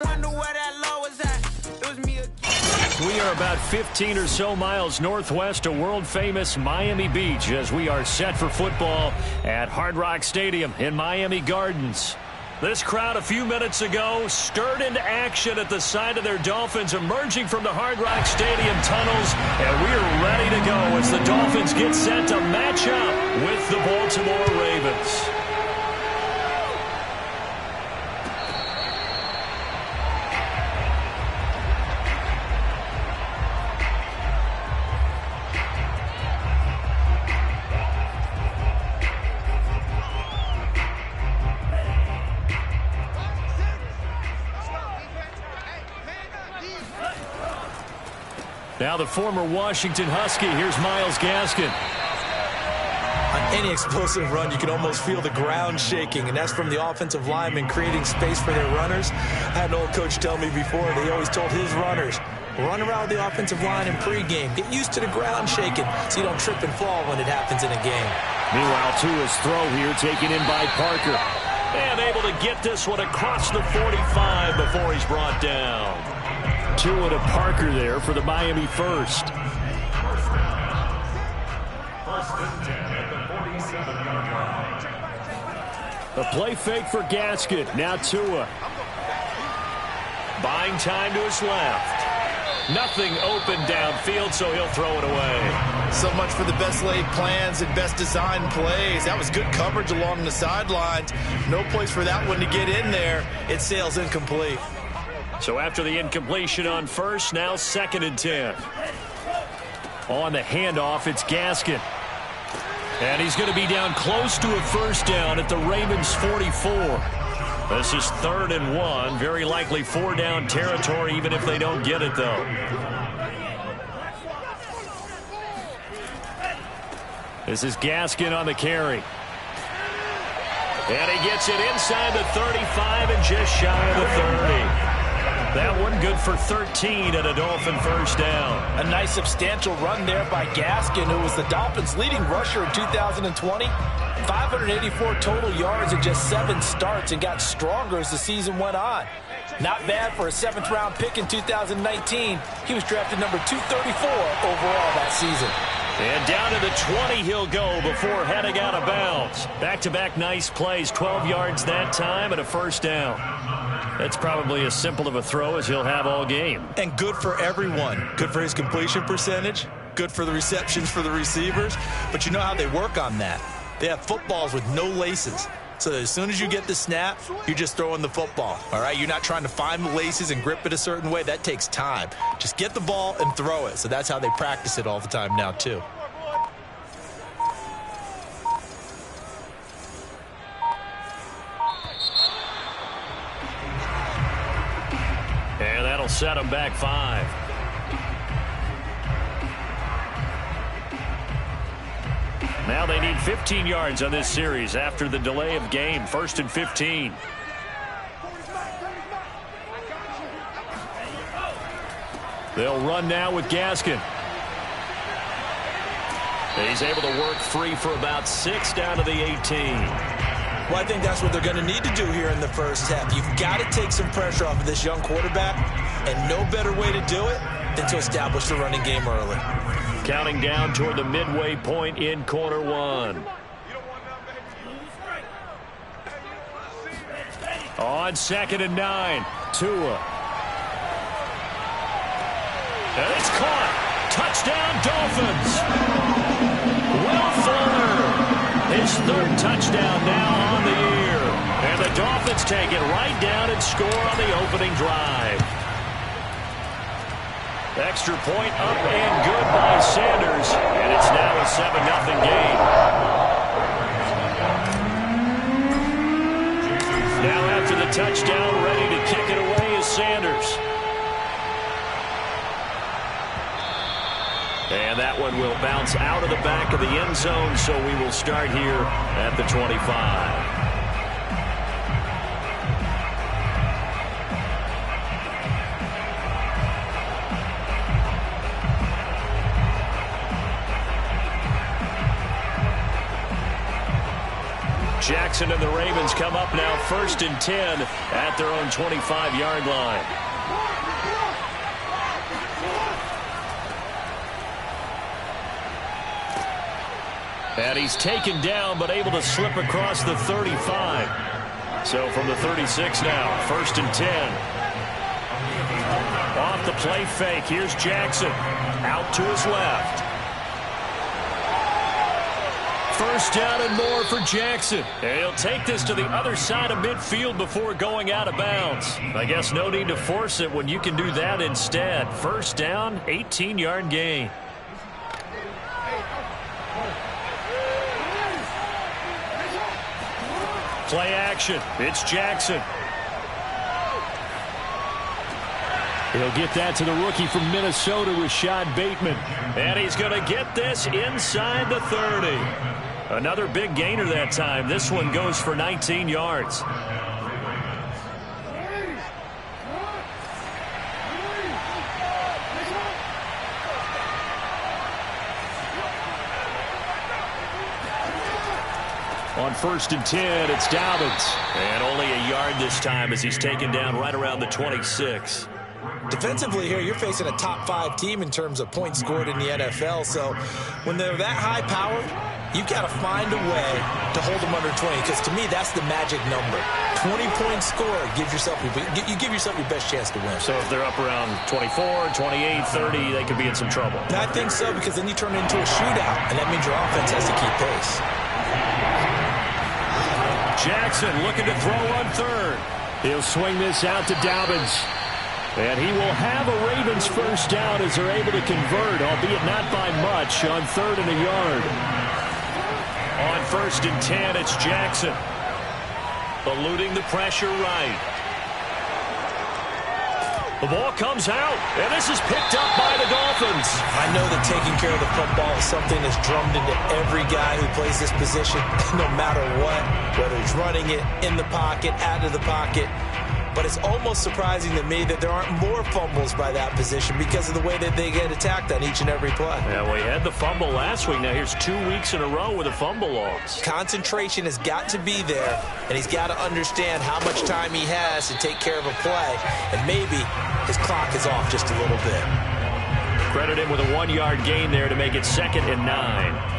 We are about 15 or so miles northwest of world-famous Miami Beach as we are set for football at Hard Rock Stadium in Miami Gardens. This crowd a few minutes ago stirred into action at the side of their Dolphins emerging from the Hard Rock Stadium tunnels, and we are ready to go as the Dolphins get set to match up with the Baltimore Ravens. Now the former Washington Husky, here's Myles Gaskin. On any explosive run, you can almost feel the ground shaking, and that's from the offensive linemen creating space for their runners. I had an old coach tell me before, they always told his runners, run around the offensive line in pregame. Get used to the ground shaking so you don't trip and fall when it happens in a game. Meanwhile, Tua's throw here taken in by Parker. And able to get this one across the 45 before he's brought down. Tua to Parker there for the Miami first. A play fake for Gaskin. Now Tua. Buying time to his left. Nothing open downfield, so he'll throw it away. So much for the best laid plans and best designed plays. That was good coverage along the sidelines. No place for that one to get in there. It sails incomplete. So after the incompletion on first, now 2nd and 10. On the handoff, it's Gaskin. And he's going to be down close to a first down at the Ravens 44. This is 3rd and 1. Very likely 4-down territory, even if they don't get it, though. This is Gaskin on the carry. And he gets it inside the 35 and just shy of the 30. That one good for 13 and a Dolphin first down. A nice substantial run there by Gaskin, who was the Dolphins' leading rusher in 2020. 584 total yards in just 7 starts and got stronger as the season went on. Not bad for a 7th-round pick in 2019. He was drafted number 234 overall that season. And down to the 20 he'll go before heading out of bounds. Back-to-back nice plays, 12 yards that time and a first down. That's probably as simple of a throw as he'll have all game. And good for everyone. Good for his completion percentage. Good for the receptions for the receivers. But you know how they work on that. They have footballs with no laces. So that as soon as you get the snap, you're just throwing the football. All right? You're not trying to find the laces and grip it a certain way. That takes time. Just get the ball and throw it. So that's how they practice it all the time now, too. And that'll set them back 5. Now they need 15 yards on this series after the delay of game. 1st and 15. They'll run now with Gaskin. He's able to work free for about 6 down to the 18. Well, I think that's what they're going to need to do here in the first half. You've got to take some pressure off of this young quarterback, and no better way to do it than to establish the running game early. Counting down toward the midway point in quarter 1. On 2nd and 9, Tua. And it's caught. Touchdown, Dolphins. Will Fuller. His 3rd touchdown now on the year. And the Dolphins take it right down and score on the opening drive. Extra point up and good by Sanders. And it's now a 7-0 game. Now after the touchdown, ready to kick it away is Sanders. And that one will bounce out of the back of the end zone, so we will start here at the 25. Jackson and the Ravens come up now 1st and 10 at their own 25-yard line. And he's taken down but able to slip across the 35. So from the 36 now, 1st and 10. Off the play fake, here's Jackson. Out to his left. 1st down and more for Jackson. And he'll take this to the other side of midfield before going out of bounds. I guess no need to force it when you can do that instead. 1st down, 18-yard gain. Play action. It's Jackson. He'll get that to the rookie from Minnesota, Rashad Bateman. And he's going to get this inside the 30. Another big gainer that time. This one goes for 19 yards. On 1st and 10, it's Dobbins. And only a yard this time as he's taken down right around the 26. Defensively here, you're facing a top-5 team in terms of points scored in the NFL. So when they're that high-powered, you've got to find a way to hold them under 20. Because to me, that's the magic number. 20 points scored, you give yourself your best chance to win. So if they're up around 24, 28, 30, they could be in some trouble. I think so, because then you turn it into a shootout, and that means your offense has to keep pace. Jackson looking to throw on 3rd. He'll swing this out to Dobbins. And he will have a Ravens 1st down as they're able to convert, albeit not by much, on 3rd and a yard. On 1st and 10, it's Jackson. Eluding the pressure right. The ball comes out, and this is picked up by the Dolphins. I know that taking care of the football is something that's drummed into every guy who plays this position, no matter what, whether he's running it, in the pocket, out of the pocket. But it's almost surprising to me that there aren't more fumbles by that position because of the way that they get attacked on each and every play. Yeah, we had the fumble last week. Now here's 2 weeks in a row with a fumble loss. Concentration has got to be there, and he's got to understand how much time he has to take care of a play, and maybe his clock is off just a little bit. Credit him with a 1-yard gain there to make it 2nd and 9.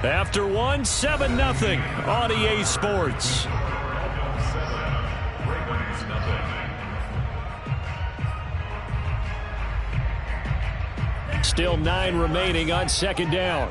After 7-0 on EA Sports. Still 9 remaining on 2nd down.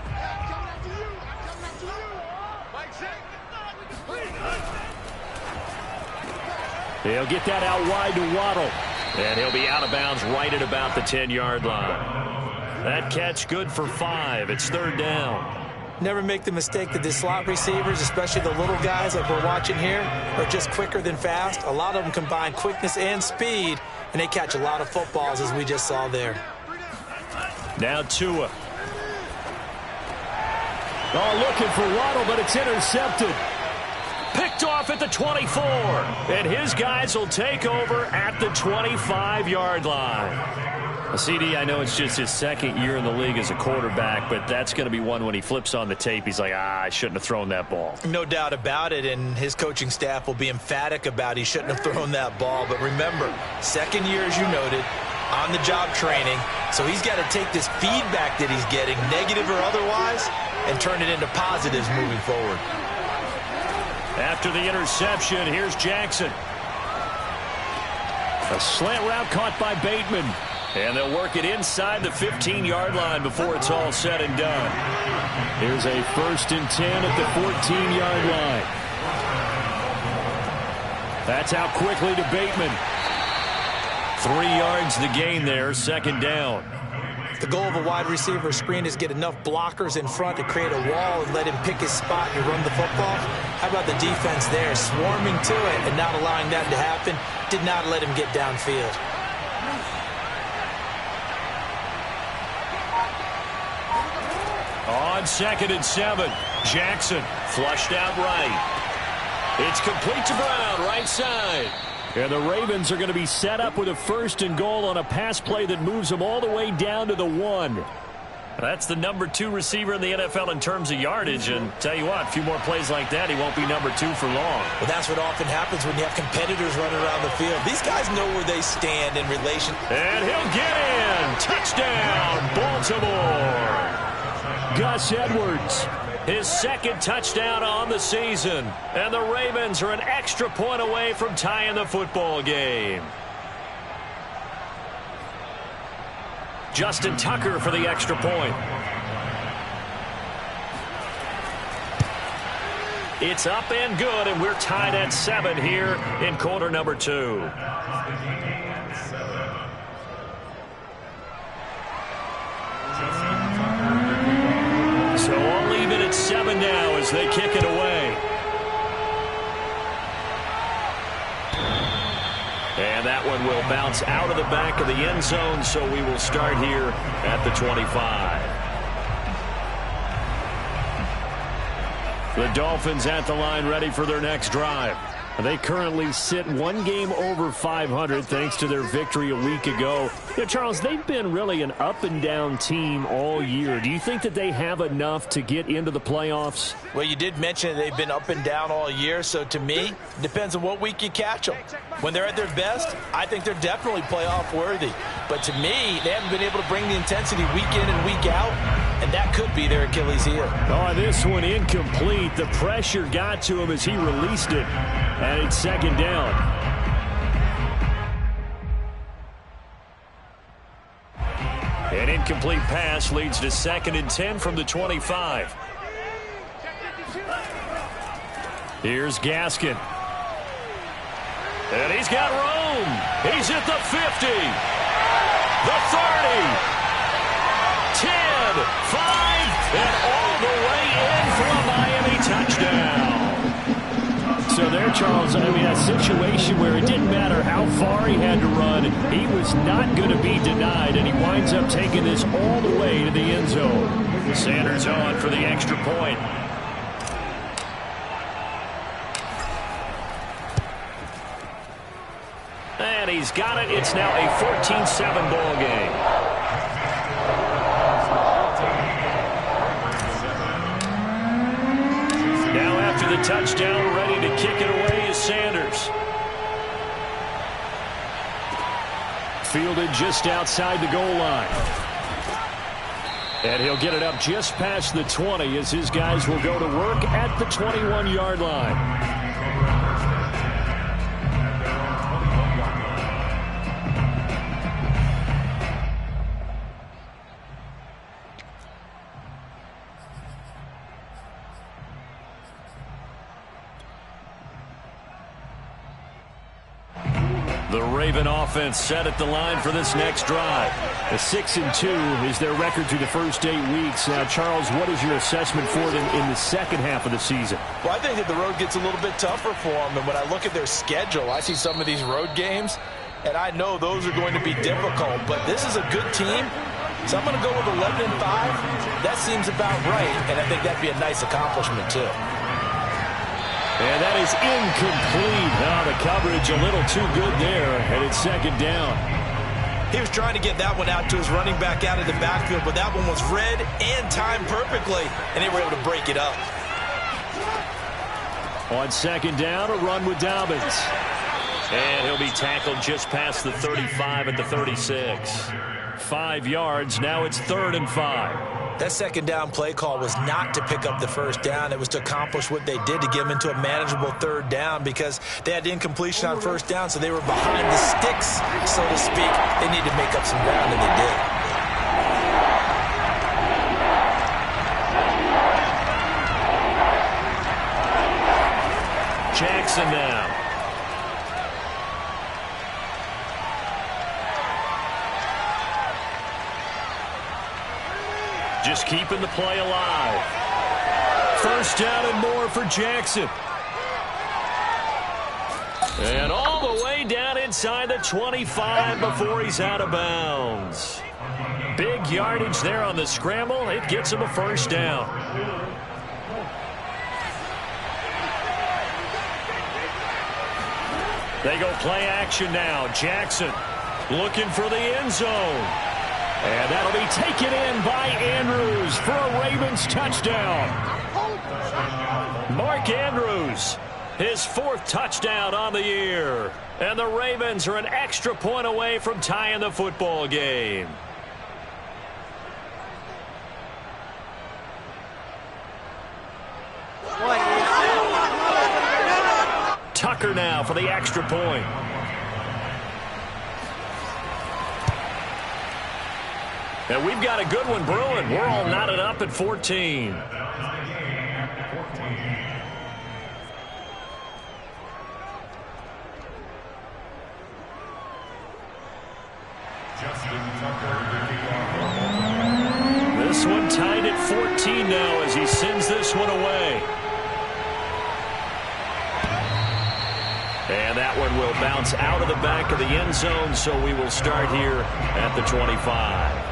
He'll get that out wide to Waddle. And he'll be out of bounds right at about the 10-yard line. That catch good for 5. It's 3rd down. Never make the mistake that the slot receivers, especially the little guys like we're watching here, are just quicker than fast. A lot of them combine quickness and speed, and they catch a lot of footballs, as we just saw there. Now Tua. Oh, looking for Waddle, but it's intercepted. Picked off at the 24. And his guys will take over at the 25-yard line. CD, I know it's just his 2nd year in the league as a quarterback, but that's going to be one when he flips on the tape, he's like, I shouldn't have thrown that ball. No doubt about it, and his coaching staff will be emphatic about he shouldn't have thrown that ball. But remember, 2nd year, as you noted, on-the-job training, so he's got to take this feedback that he's getting, negative or otherwise, and turn it into positives moving forward. After the interception, here's Jackson. A slant route caught by Bateman. And they'll work it inside the 15-yard line before it's all said and done. Here's a 1st and 10 at the 14-yard line. That's out quickly to Bateman. 3 yards the gain there, 2nd down. The goal of a wide receiver screen is get enough blockers in front to create a wall and let him pick his spot and run the football. How about the defense there, swarming to it and not allowing that to happen? Did not let him get downfield. On 2nd and 7, Jackson flushed out right. It's complete to Brown, right side. And the Ravens are going to be set up with a 1st and goal on a pass play that moves them all the way down to the 1. That's the number 2 receiver in the NFL in terms of yardage. And tell you what, a few more plays like that, he won't be number 2 for long. Well, that's what often happens when you have competitors running around the field. These guys know where they stand in relation. And he'll get in. Touchdown, Baltimore. Gus Edwards, his 2nd touchdown on the season. And the Ravens are an extra point away from tying the football game. Justin Tucker for the extra point. It's up and good, and we're tied at 7 here in quarter number 2. So all even at 7 now as they kick it away. And that one will bounce out of the back of the end zone, so we will start here at the 25. The Dolphins at the line ready for their next drive. They currently sit 1 game over 500 thanks to their victory a week ago. Yeah, Charles, they've been really an up-and-down team all year. Do you think that they have enough to get into the playoffs? Well, you did mention they've been up and down all year, so to me, it depends on what week you catch them. When they're at their best, I think they're definitely playoff worthy. But to me, they haven't been able to bring the intensity week in and week out, and that could be their Achilles heel. Oh, this one incomplete. The pressure got to him as he released it. And it's 2nd down. An incomplete pass leads to 2nd and 10 from the 25. Here's Gaskin. And he's got room. He's at the 50. The 30. 10, 5, and all the way in for a Miami touchdown. So there, Charles, I mean, a situation where it didn't matter how far he had to run, he was not going to be denied, and he winds up taking this all the way to the end zone. Sanders on for the extra point. And he's got it. It's now a 14-7 ball game. Now after the touchdown, ready to kick it away is Sanders. Fielded just outside the goal line. And he'll get it up just past the 20 as his guys will go to work at the 21-yard line. The Raven offense set at the line for this next drive. A 6-2 is their record through the first 8 weeks. Now, Charles, what is your assessment for them in the second half of the season? Well, I think that the road gets a little bit tougher for them. And when I look at their schedule, I see some of these road games, and I know those are going to be difficult. But this is a good team, so I'm going to go with 11-5. That seems about right, and I think that'd be a nice accomplishment, too. And that is incomplete. Now the coverage a little too good there, and it's 2nd down. He was trying to get that one out to his running back out of the backfield, but that one was read and timed perfectly, and they were able to break it up. On 2nd down, a run with Dobbins. And he'll be tackled just past the 35 at the 36. 5 yards. Now it's 3rd and 5. That 2nd down play call was not to pick up the 1st down. It was to accomplish what they did to get them into a manageable 3rd down because they had incompletion on 1st down, so they were behind the sticks, so to speak. They needed to make up some ground, and they did. Jackson now. Just keeping the play alive. 1st down and more for Jackson. And all the way down inside the 25 before he's out of bounds. Big yardage there on the scramble. It gets him a 1st down. They go play action now. Jackson looking for the end zone. And that'll be taken in by Andrews for a Ravens touchdown. Mark Andrews, his 4th touchdown on the year. And the Ravens are an extra point away from tying the football game. Tucker now for the extra point. And we've got a good one brewing. We're all knotted up at 14. This one tied at 14 now as he sends this one away. And that one will bounce out of the back of the end zone, so we will start here at the 25.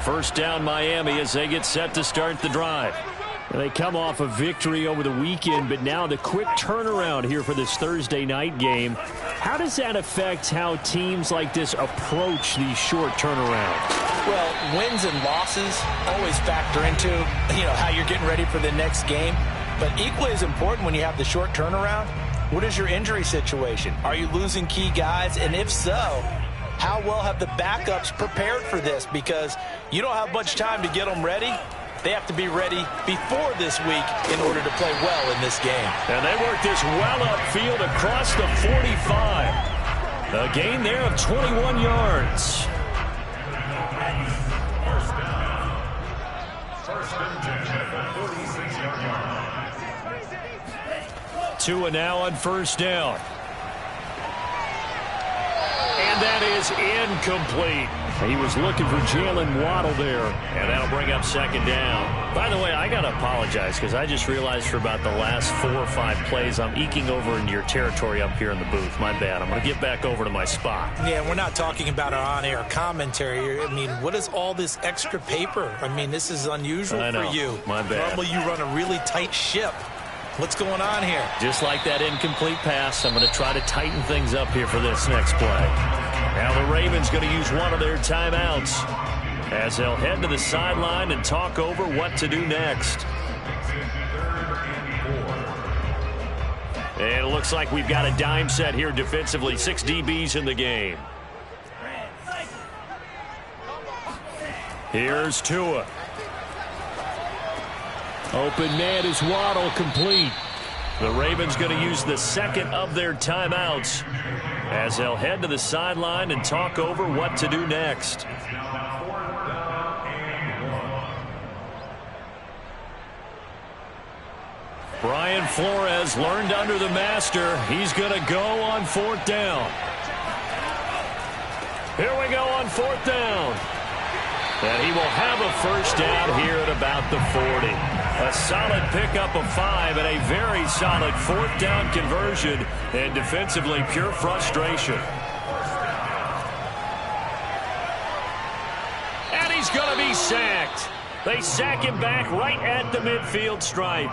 First down Miami as they get set to start the drive. They come off a victory over the weekend, but now the quick turnaround here for this Thursday night game. How does that affect how teams like this approach these short turnarounds? Well, wins and losses always factor into, how you're getting ready for the next game. But equally as important when you have the short turnaround, what is your injury situation? Are you losing key guys? And if so, how well have the backups prepared for this? Because you don't have much time to get them ready. They have to be ready before this week in order to play well in this game. And they work this well upfield across the 45. A gain there of 21 yards. Tua now on first down. And that is incomplete. He was looking for Jalen Waddle there, and that'll bring up second down. By the way, I got to apologize because I just realized for about the last 4 or 5 plays, I'm eking over into your territory up here in the booth. My bad. I'm going to get back over to my spot. Yeah, we're not talking about our on-air commentary. I mean, what is all this extra paper? I mean, this is unusual for you. My bad. Normally you run a really tight ship. What's going on here? Just like that incomplete pass, I'm going to try to tighten things up here for this next play. Now the Ravens going to use one of their timeouts as they'll head to the sideline and talk over what to do next. And it looks like we've got a dime set here defensively. 6 DBs in the game. Here's Tua. Open man is Waddle, complete. The Ravens going to use the second of their timeouts as they'll head to the sideline and talk over what to do next. Brian Flores learned under the master. He's going to go on 4th down. Here we go on 4th down. And he will have a first down here at about the 40. A solid pickup of 5 and a very solid 4th down conversion. And defensively, pure frustration. And he's going to be sacked. They sack him back right at the midfield stripe.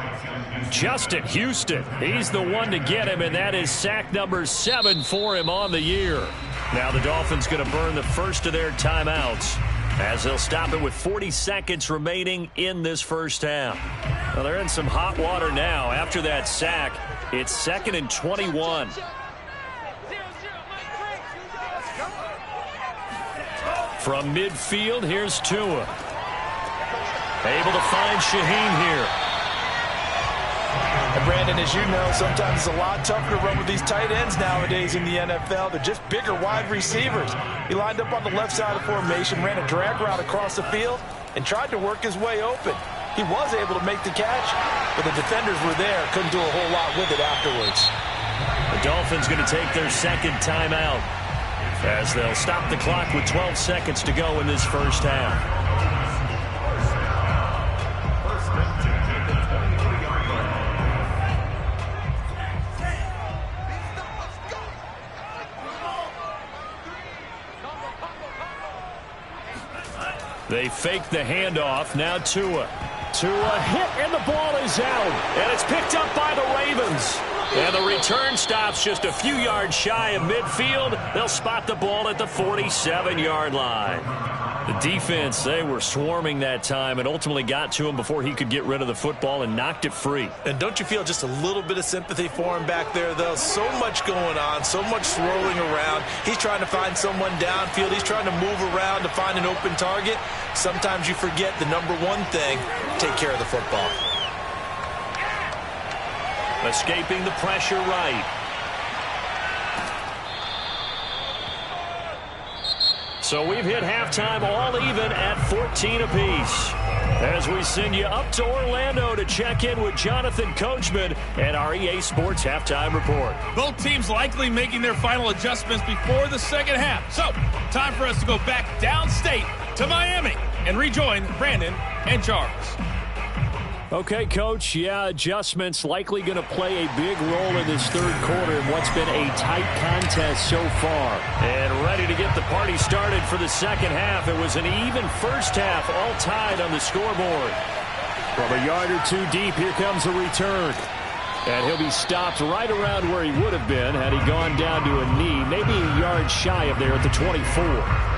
Justin Houston, he's the one to get him, and that is sack number 7 for him on the year. Now the Dolphins going to burn the first of their timeouts as they'll stop it with 40 seconds remaining in this first half. Well, they're in some hot water now. After that sack, it's 2nd and 21. From midfield, here's Tua. Able to find Shaheen here. And Brandon, as you know, sometimes it's a lot tougher to run with these tight ends nowadays in the NFL. They're just bigger wide receivers. He lined up on the left side of formation, ran a drag route across the field, and tried to work his way open. He was able to make the catch, but the defenders were there. Couldn't do a whole lot with it afterwards. The Dolphins going to take their second timeout as they'll stop the clock with 12 seconds to go in this first half. They fake the handoff. Now Tua. Tua hit, and the ball is out. And it's picked up by the Ravens. And the return stops just a few yards shy of midfield. They'll spot the ball at the 47-yard line. The defense, they were swarming that time and ultimately got to him before he could get rid of the football and knocked it free. And don't you feel just a little bit of sympathy for him back there, though? So much going on, so much swirling around. He's trying to find someone downfield. He's trying to move around to find an open target. Sometimes you forget the number one thing, take care of the football. Escaping the pressure right. So we've hit halftime all even at 14 apiece. As we send you up to Orlando to check in with Jonathan Coachman and our EA Sports Halftime Report. Both teams likely making their final adjustments before the second half. So, time for us to go back downstate to Miami and rejoin Brandon and Charles. Okay, Coach, yeah, adjustments likely going to play a big role in this third quarter in what's been a tight contest so far. And ready to get the party started for the second half. It was an even first half, all tied on the scoreboard. From a yard or two deep, here comes a return. And he'll be stopped right around where he would have been had he gone down to a knee, maybe a yard shy of there at the 24.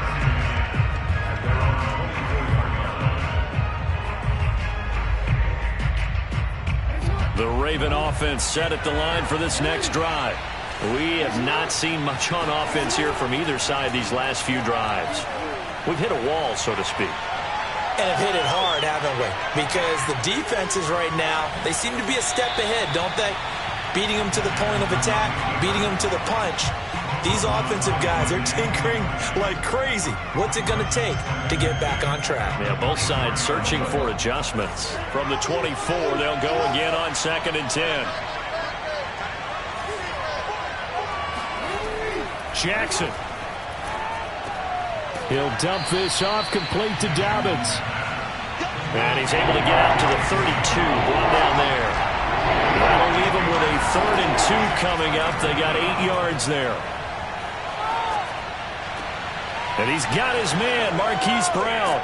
The Raven offense set at the line for this next drive. We have not seen much on offense here from either side these last few drives. We've hit a wall, so to speak. And have hit it hard, haven't we? Because the defenses right now, they seem to be a step ahead, don't they? Beating them to the point of attack, beating them to the punch. These offensive guys are tinkering like crazy. What's it going to take to get back on track? Yeah, both sides searching for adjustments. From the 24, they'll go again on 2nd and 10. Jackson. He'll dump this off complete to Dobbins. And he's able to get out to the 32, brought down there. That'll leave him with a 3rd and 2 coming up. They got 8 yards there. And he's got his man, Marquise Brown.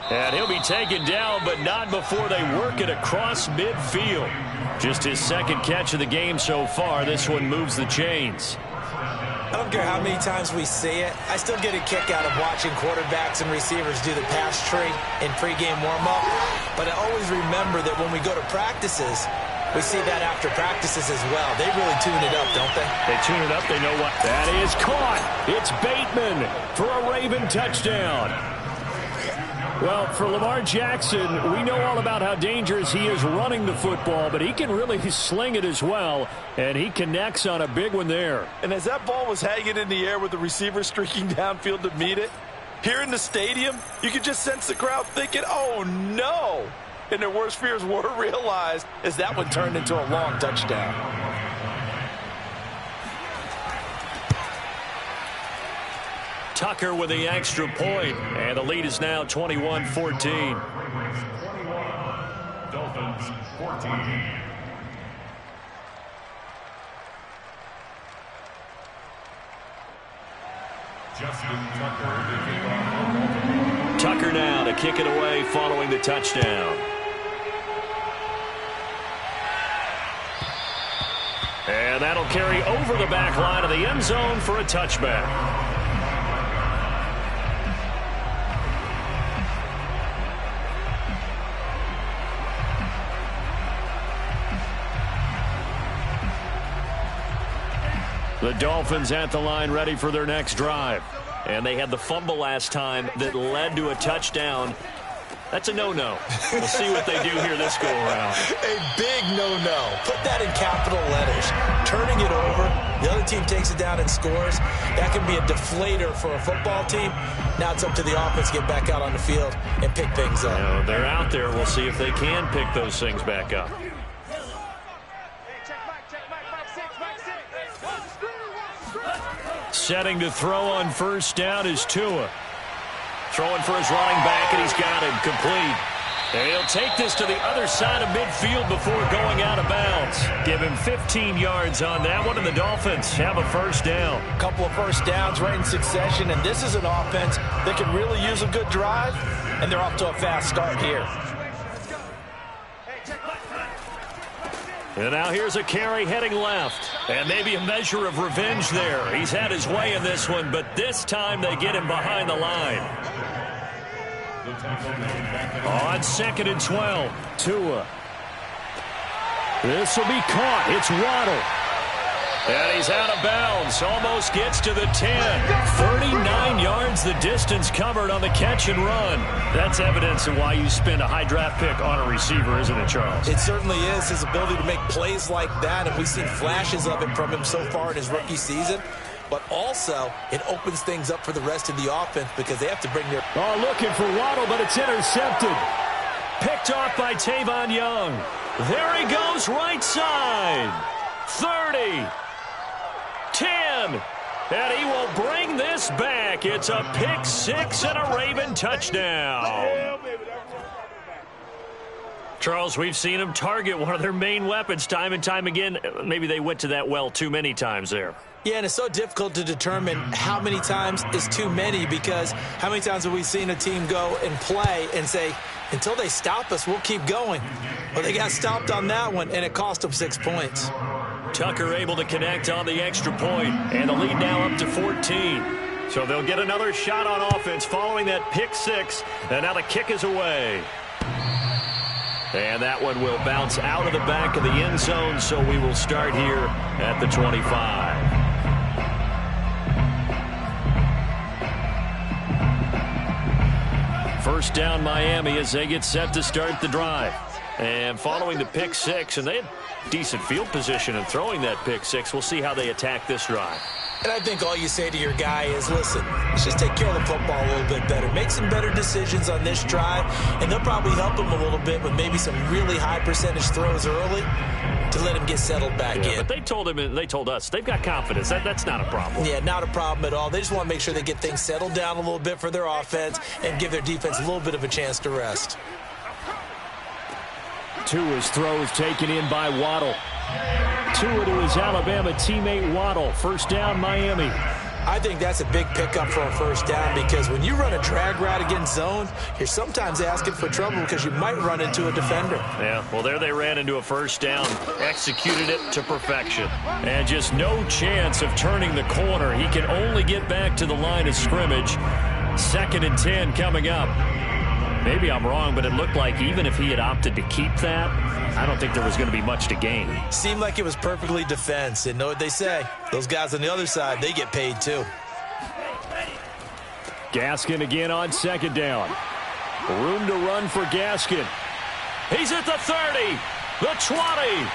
And he'll be taken down, but not before they work it across midfield. Just his second catch of the game so far. This one moves the chains. I don't care how many times we see it. I still get a kick out of watching quarterbacks and receivers do the pass tree in pregame warm-up. But I always remember that when we go to practices, we see that after practices as well. They really tune it up, don't they? They tune it up. They know what. That is caught. It's Bateman for a Raven touchdown. Well, for Lamar Jackson, we know all about how dangerous he is running the football, but he can really sling it as well, and he connects on a big one there. And as that ball was hanging in the air with the receiver streaking downfield to meet it, here in the stadium, you could just sense the crowd thinking, oh, no. And their worst fears were realized as that one turned into a long touchdown. Tucker with the extra point, and the lead is now 21-14. 21, Dolphins 14. Justin Tucker. Tucker now to kick it away following the touchdown. And that'll carry over the back line of the end zone for a touchback. The Dolphins at the line ready for their next drive. And they had the fumble last time that led to a touchdown. That's a no-no. We'll see what they do here this go-around. A big no-no. Put that in capital letters. Turning it over, the other team takes it down and scores. That can be a deflator for a football team. Now it's up to the offense to get back out on the field and pick things up. You know, they're out there. We'll see if they can pick those things back up. Setting to throw on first down is Tua. Throwing for his running back, and he's got him complete. And he'll take this to the other side of midfield before going out of bounds. Give him 15 yards on that one, and the Dolphins have a first down. A couple of first downs right in succession, and this is an offense that can really use a good drive, and they're off to a fast start here. And now here's a carry heading left. And maybe a measure of revenge there. He's had his way in this one, but this time they get him behind the line. On 2nd and 12, Tua. This will be caught. It's Waddle. And he's out of bounds. Almost gets to the 10. 39 yards the distance covered on the catch and run. That's evidence of why you spend a high draft pick on a receiver, isn't it, Charles? It certainly is. His ability to make plays like that, and we've seen flashes of it from him so far in his rookie season. But also, it opens things up for the rest of the offense because they have to bring their... Oh, looking for Waddle, but it's intercepted. Picked off by Tavon Young. There he goes, right side. 30. 10. And he will bring this back. It's a pick six and a Raven touchdown. Charles, we've seen them target one of their main weapons time and time again. Maybe they went to that well too many times there. Yeah, and it's so difficult to determine how many times is too many because how many times have we seen a team go and play and say, until they stop us, we'll keep going. Well, they got stopped on that one, and it cost them 6 points. Tucker able to connect on the extra point, and the lead now up to 14. So they'll get another shot on offense following that pick six, and now the kick is away. And that one will bounce out of the back of the end zone, so we will start here at the 25. First down Miami as they get set to start the drive. And following the pick six, and they had decent field position in throwing that pick six. We'll see how they attack this drive. And I think all you say to your guy is, listen, let's just take care of the football a little bit better. Make some better decisions on this drive, and they'll probably help him a little bit with maybe some really high percentage throws early to let him get settled back in. But they told him, and they told us, they've got confidence. That's not a problem. Yeah, not a problem at all. They just want to make sure they get things settled down a little bit for their offense and give their defense a little bit of a chance to rest. Tua's throw is taken in by Waddle. Tua to his Alabama teammate Waddle. First down, Miami. I think that's a big pickup for a first down because when you run a drag route against zone, you're sometimes asking for trouble because you might run into a defender. Yeah, well, there they ran into a first down, executed it to perfection. And just no chance of turning the corner. He can only get back to the line of scrimmage. 2nd and 10 coming up. Maybe I'm wrong, but it looked like even if he had opted to keep that, I don't think there was going to be much to gain. Seemed like it was perfectly defense. And know what they say? Those guys on the other side, they get paid too. Gaskin again on 2nd down. Room to run for Gaskin. He's at the 30, the 20.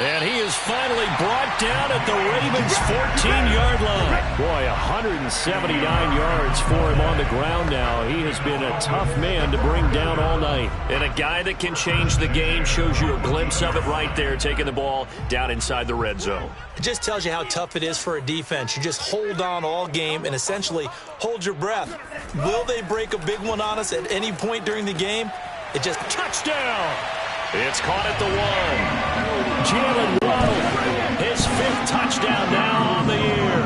And he is finally brought down at the Ravens' 14-yard line. Boy, 179 yards for him on the ground now. He has been a tough man to bring down all night. And a guy that can change the game, shows you a glimpse of it right there, taking the ball down inside the red zone. It just tells you how tough it is for a defense. You just hold on all game and essentially hold your breath. Will they break a big one on us at any point during the game? It just... Touchdown! It's caught at the 1. Jalen Waddle, his 5th touchdown now on the year.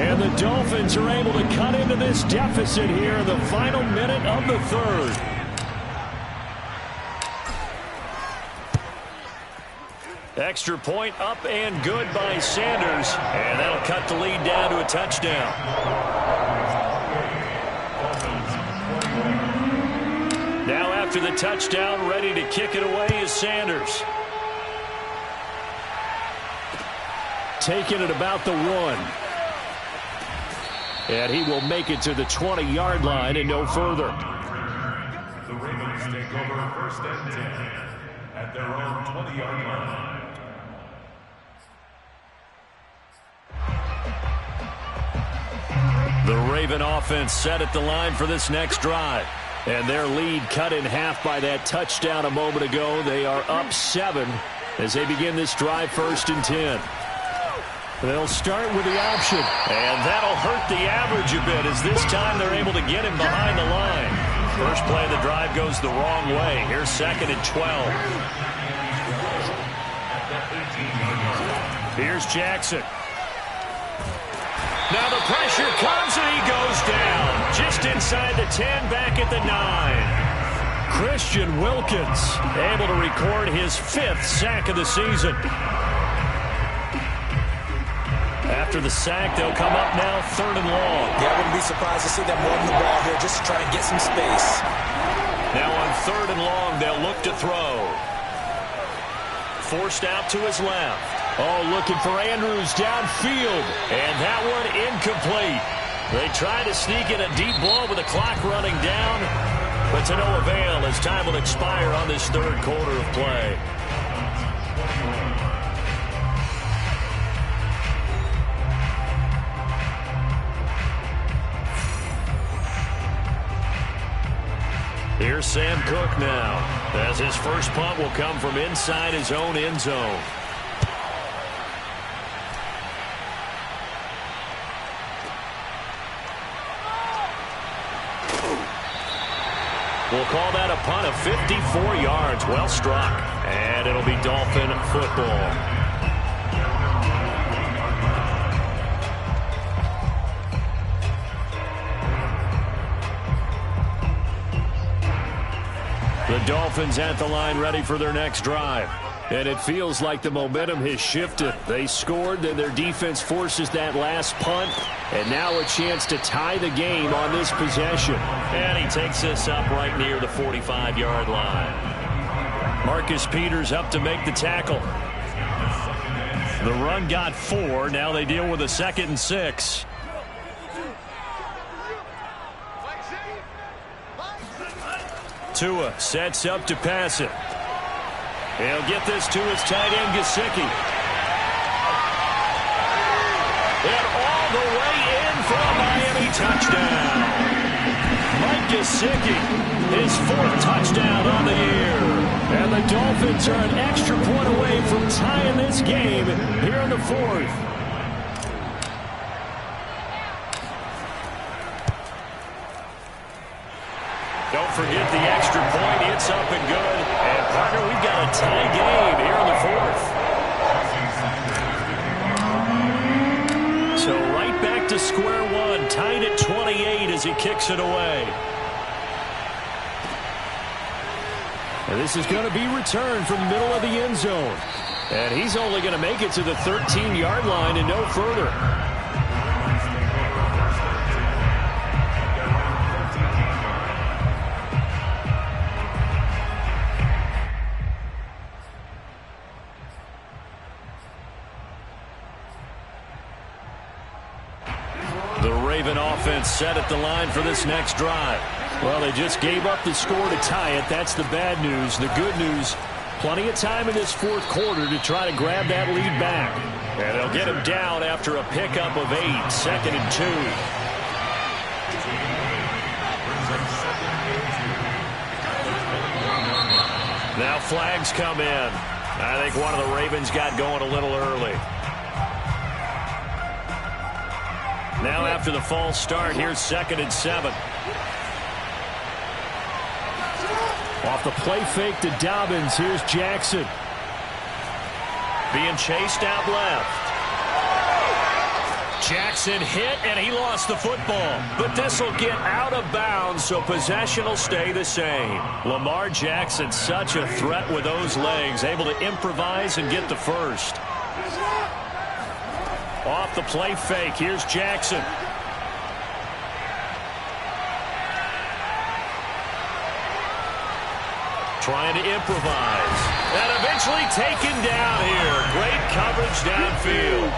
And the Dolphins are able to cut into this deficit here in the final minute of the 3rd. Extra point up and good by Sanders. And that'll cut the lead down to a touchdown. Now after the touchdown, ready to kick it away is Sanders. Taking it about the 1. And he will make it to the 20-yard line and no further. The Ravens take over 1st and 10 at their own 20-yard line. The Raven offense set at the line for this next drive. And their lead cut in half by that touchdown a moment ago. They are up 7 as they begin this drive 1st and 10. They'll start with the option. And that'll hurt the average a bit as this time they're able to get him behind the line. First play of the drive goes the wrong way. Here's 2nd and 12. Here's Jackson. Now the pressure comes and he goes down. Just inside the 10, back at the 9. Christian Wilkins able to record his 5th sack of the season. After the sack, they'll come up now 3rd and long. Yeah, I wouldn't be surprised to see them run the ball here just to try and get some space. Now on 3rd and long, they'll look to throw. Forced out to his left. Oh, looking for Andrews downfield. And that one incomplete. They try to sneak in a deep ball with the clock running down. But to no avail as time will expire on this 3rd quarter of play. Here's Sam Cook now, as his first punt will come from inside his own end zone. We'll call that a punt of 54 yards. Well struck. And it'll be Dolphin football. The Dolphins at the line ready for their next drive. And it feels like the momentum has shifted. They scored, then their defense forces that last punt. And now a chance to tie the game on this possession. And he takes this up right near the 45-yard line. Marcus Peters up to make the tackle. The run got 4. Now they deal with a 2nd and 6. Tua sets up to pass it. He'll get this to his tight end, Gesicki. And all the way in for a Miami touchdown. Mike Gesicki, his 4th touchdown on the year. And the Dolphins are an extra point away from tying this game here in the 4th. Don't forget the extra point. It's up and good. And, partner, we've got a tie game here in the 4th. So right back to square one. Tied at 28 as he kicks it away. And this is going to be returned from the middle of the end zone. And he's only going to make it to the 13-yard line and no further. Offense set at the line for this next drive. Well, they just gave up the score to tie it. That's the bad news. The good news, plenty of time in this 4th quarter to try to grab that lead back. And they'll get him down after a pickup of 8, 2nd and 2. Now flags come in. I think one of the Ravens got going a little early. Now after the false start, here's 2nd and 7. Off the play fake to Dobbins, here's Jackson. Being chased out left. Jackson hit, and he lost the football. But this will get out of bounds, so possession will stay the same. Lamar Jackson, such a threat with those legs, able to improvise and get the first. Off the play fake, here's Jackson. Trying to improvise. And eventually taken down here. Great coverage downfield.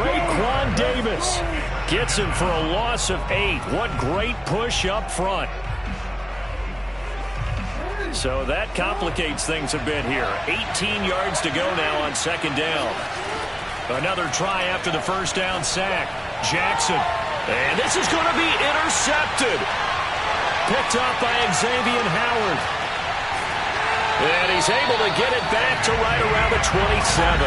Raekwon Davis gets him for a loss of 8. What great push up front. So that complicates things a bit here. 18 yards to go now on 2nd down. Another try after the first down sack. Jackson. And this is going to be intercepted. Picked up by Xavier Howard. And he's able to get it back to right around the 27.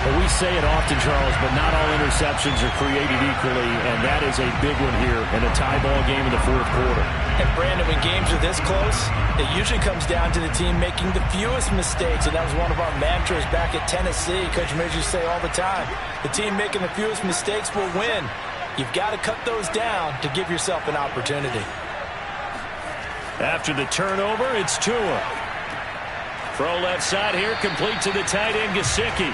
Well, we say it often, Charles, but not all interceptions are created equally, and that is a big one here in a tie ball game in the fourth quarter. And Brandon, when games are this close, it usually comes down to the team making the fewest mistakes, and that was one of our mantras back at Tennessee. Coach Mears used to say all the time, the team making the fewest mistakes will win. You've got to cut those down to give yourself an opportunity. After the turnover, it's Tua. Throw left side here, complete to the tight end, Gesicki.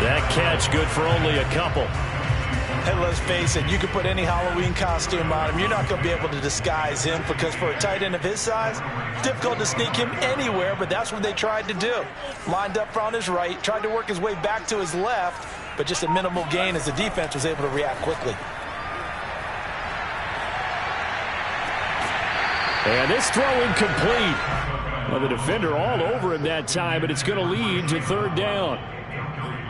That catch good for only a couple. And let's face it, you can put any Halloween costume on him. You're not going to be able to disguise him because for a tight end of his size, difficult to sneak him anywhere, but that's what they tried to do. Lined up on his right, tried to work his way back to his left, but just a minimal gain as the defense was able to react quickly. And this throw incomplete. Well, the defender all over him that time, but it's going to lead to third down.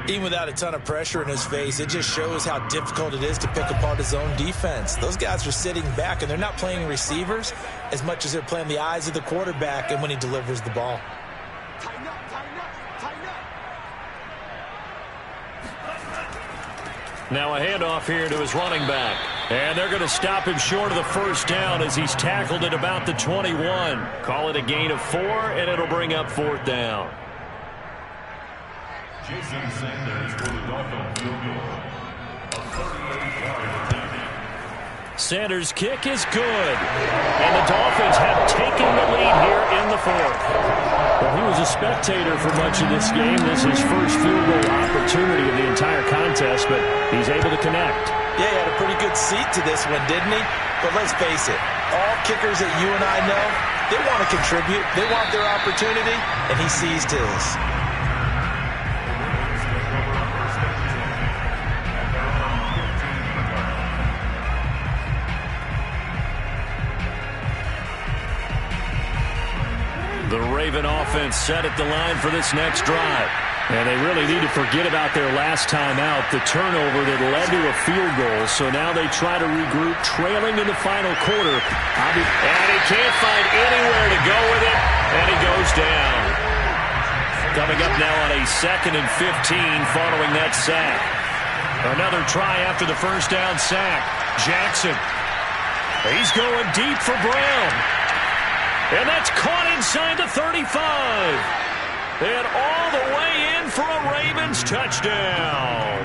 Even without a ton of pressure in his face, it just shows how difficult it is to pick apart his own defense. Those guys are sitting back, and they're not playing receivers as much as they're playing the eyes of the quarterback and when he delivers the ball. Now a handoff here to his running back. And they're going to stop him short of the first down as he's tackled at about the 21. Call it a gain of 4, and it'll bring up fourth down. Jason Sanders for the Dolphins field goal. A 38-yard attempt. Sanders' kick is good. And the Dolphins have taken the lead here in the fourth. Well, he was a spectator for much of this game. This is his first field goal opportunity of the entire contest, but he's able to connect. Yeah, he had a pretty good seat to this one, didn't he? But let's face it, all kickers that you and I know, they want to contribute. They want their opportunity, and he seized his. The Raven offense set at the line for this next drive. And they really need to forget about their last time out, the turnover that led to a field goal. So now they try to regroup, trailing in the final quarter. And he can't find anywhere to go with it, and he goes down. Coming up now on a 2nd and 15 following that sack. Another try after the first down sack. Jackson. He's going deep for Brown. And that's caught inside the 35. And all the way in for a Ravens touchdown.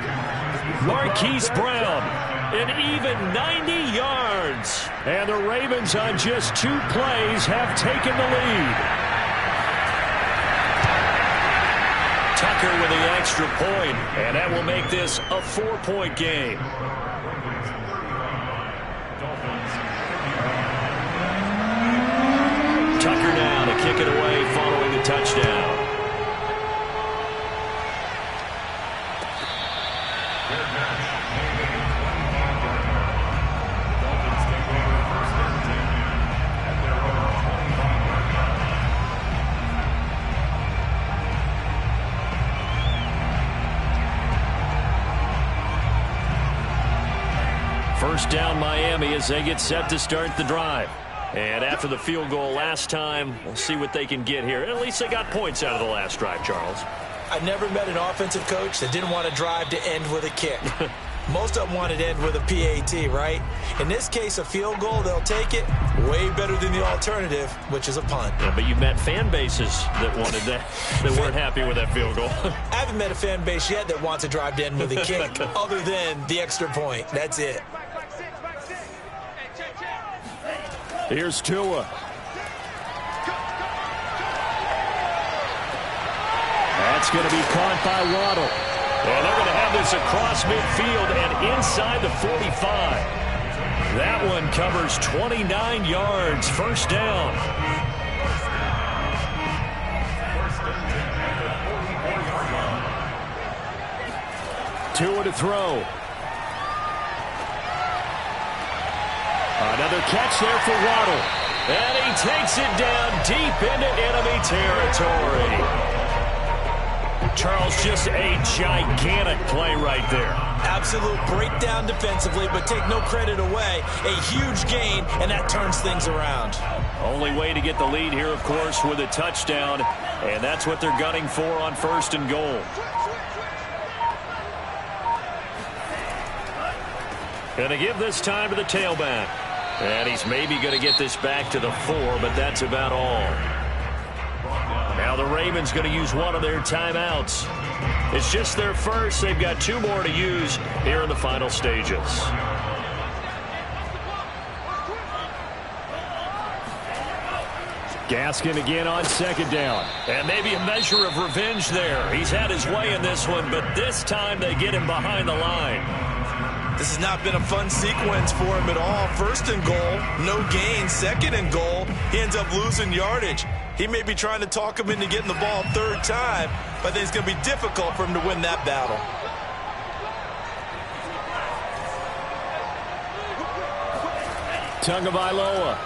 Marquise Brown, an even 90 yards. And the Ravens on just 2 plays have taken the lead. Tucker with the extra point, and that will make this a 4-point game. Tucker now to kick it away following the touchdown. First down Miami as they get set to start the drive. And after the field goal last time, we'll see what they can get here. At least they got points out of the last drive, Charles. I've never met an offensive coach that didn't want to drive to end with a kick. Most of them wanted to end with a PAT, right? In this case, a field goal, they'll take it. Way better than the alternative, which is a punt. Yeah, but you met fan bases that wanted that, that weren't happy with that field goal. I haven't met a fan base yet that wants to drive to end with a kick other than the extra point. That's it. Here's Tua. That's going to be caught by Waddle. And they're going to have this across midfield and inside the 45. That one covers 29 yards. First down. Tua to throw. Another catch there for Waddle. And he takes it down deep into enemy territory. Charles, just a gigantic play right there. Absolute breakdown defensively, but take no credit away. A huge gain, and that turns things around. Only way to get the lead here, of course, with a touchdown. And that's what they're gunning for on 1st and goal. Going to give this time to the tailback. And he's maybe going to get this back to the 4, but that's about all. Now the Ravens going to use one of their timeouts. It's just their first. They've got 2 more to use here in the final stages. Gaskin again on second down. And maybe a measure of revenge there. He's had his way in this one, but this time they get him behind the line. This has not been a fun sequence for him at all. First and goal, no gain. Second and goal, he ends up losing yardage. He may be trying to talk him into getting the ball third time, but I think it's going to be difficult for him to win that battle. Tagovailoa.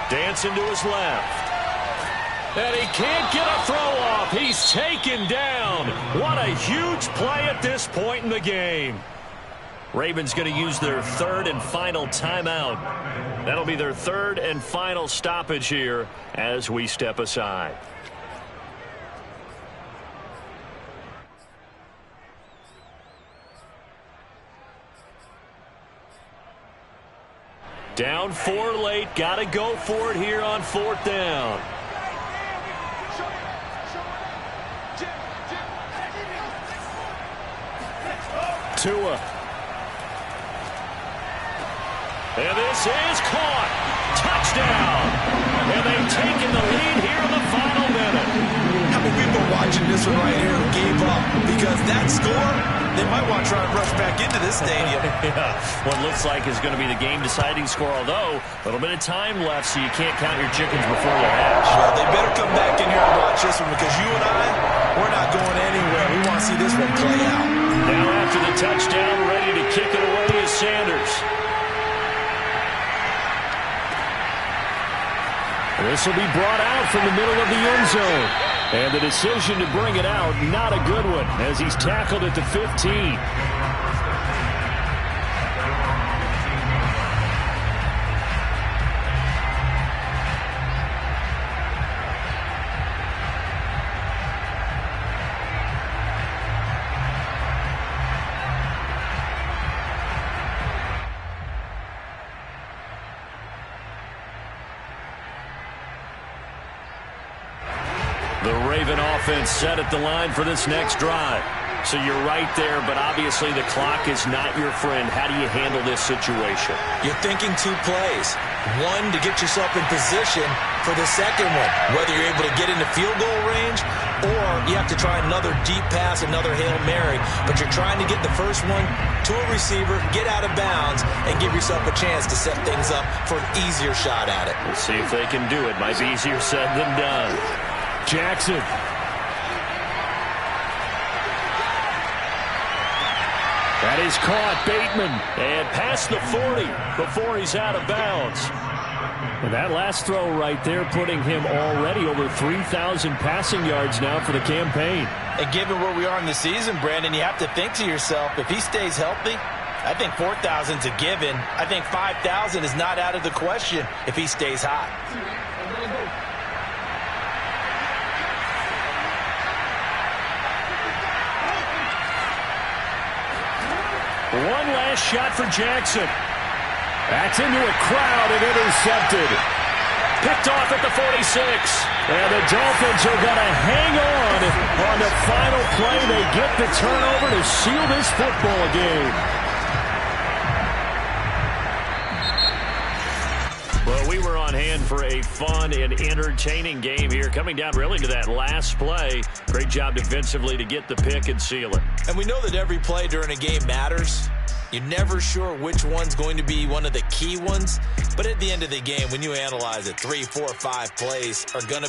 Dancing to his left. And he can't get a throw off. He's taken down. What a huge play at this point in the game. Ravens going to use their 3rd and final timeout. That'll be their 3rd and final stoppage here as we step aside. Down 4 late. Got to go for it here on 4th down. Tua. And this is caught. Touchdown. And they've taken the lead here in the final minute. How many people watching this one right here who gave up? Because that score, they might want to try and rush back into this stadium. Yeah, what looks like is going to be the game-deciding score, although a little bit of time left, so you can't count your chickens before they're hatched. Well, they better come back in here and watch this one, because you and I, we're not going anywhere. We want to see this one play out. Now after the touchdown, ready to kick it away is Sanders. This will be brought out from the middle of the end zone. And the decision to bring it out, not a good one, as he's tackled at the 15. The Raven offense set at the line for this next drive. So you're right there, but obviously the clock is not your friend. How do you handle this situation? You're thinking 2 plays. One, to get yourself in position for the second one, whether you're able to get into field goal range or you have to try another deep pass, another Hail Mary. But you're trying to get the first one to a receiver, get out of bounds, and give yourself a chance to set things up for an easier shot at it. We'll see if they can do it. Might be easier said than done. Jackson. That is caught. Bateman. And past the 40 before he's out of bounds. And that last throw right there putting him already over 3,000 passing yards now for the campaign. And given where we are in the season, Brandon, you have to think to yourself, if he stays healthy, I think 4,000's a given. I think 5,000 is not out of the question if he stays hot. One last shot for Jackson. That's into a crowd and intercepted. Picked off at the 46. And the Dolphins are going to hang on the final play. They get the turnover to seal this football game. Well, we were on hand for a fun and entertaining game here. Coming down really to that last play. Great job defensively to get the pick and seal it. And we know that every play during a game matters. You're never sure which one's going to be one of the key ones. But at the end of the game, when you analyze it, 3, 4, 5 plays are going to